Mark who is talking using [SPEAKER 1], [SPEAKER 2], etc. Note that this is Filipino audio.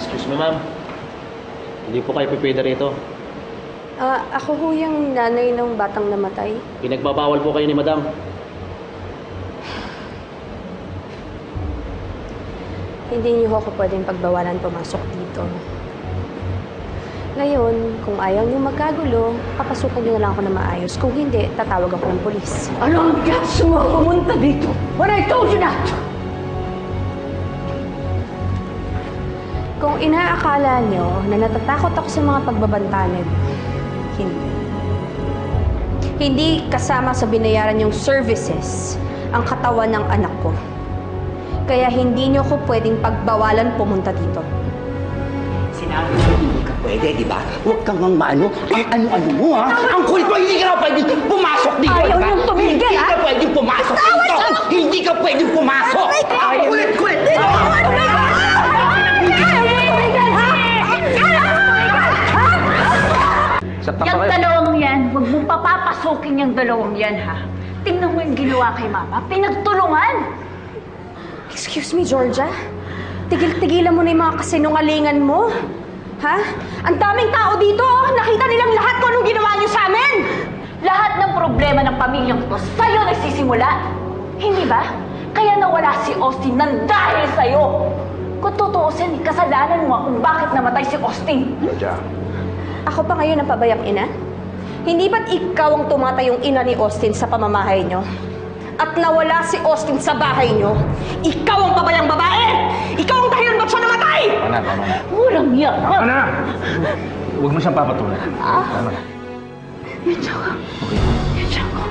[SPEAKER 1] Excuse me, ma'am. Hindi po kayo pipwede rito.
[SPEAKER 2] Ako ho yung nanay ng batang namatay.
[SPEAKER 1] Pinagbabawal po kayo ni madam.
[SPEAKER 2] Hindi niyo ako pwedeng pagbawalan pumasok dito. Ngayon, kung ayaw niyo magkagulo, papasukan niyo na lang ako na maayos. Kung hindi, tatawag ako ng polis.
[SPEAKER 3] Ano ang gas mo pumunta dito? When I told you not!
[SPEAKER 2] Kung inaakala niyo na natatakot ako sa mga pagbabantayan, hindi. Hindi kasama sa binayaran yung services ang katawan ng anak ko. Kaya hindi niyo ako pwedeng pagbawalan pumunta dito.
[SPEAKER 3] Sinabi ko hindi ka pwede, di ba? Huwag kang ang maano, ang ano-ano mo, ha? Ang kulit mo, hindi ka na pwedeng pumasok dito,
[SPEAKER 2] Ayaw
[SPEAKER 3] di ba?
[SPEAKER 2] niyong tumigil,
[SPEAKER 3] Hindi
[SPEAKER 2] ha?
[SPEAKER 3] ka pwedeng pumasok dito! Hindi ka pwedeng pumasok! Ang kulit-kulit dito!
[SPEAKER 4] Yung dalawang yan, huwag mong papapasukin yung dalawang yan, ha? Tingnan mo yung ginawa kay Mama. Pinagtulungan!
[SPEAKER 2] Excuse me, Georgia? Tigil-tigilan mo na yung mga kasinungalingan mo. Ha? Ang daming tao dito, oh. Nakita nilang lahat kung anong ginawa niyo sa amin.
[SPEAKER 4] Lahat ng problema ng pamilyang to, sa'yo nagsisimula. Hindi ba? Kaya nawala si Austin nang dahil sa'yo. Kung tutuusin, kasalanan mo kung bakit namatay si Austin.
[SPEAKER 1] Georgia.
[SPEAKER 2] Ako pa ngayon ang pabayang ina? Hindi ba't ikaw ang tumatayong ina ni Austin sa pamamahay niyo? At nawala si Austin sa bahay niyo, ikaw ang pabayang babae! Ikaw ang dahilan ba't siya namatay!
[SPEAKER 1] Tama na.
[SPEAKER 4] Murang yan.
[SPEAKER 1] Tama na! Huwag mo siyang papatulan. Tama na.
[SPEAKER 4] Yan siya ko.
[SPEAKER 1] Okay.
[SPEAKER 4] Yan siya ko.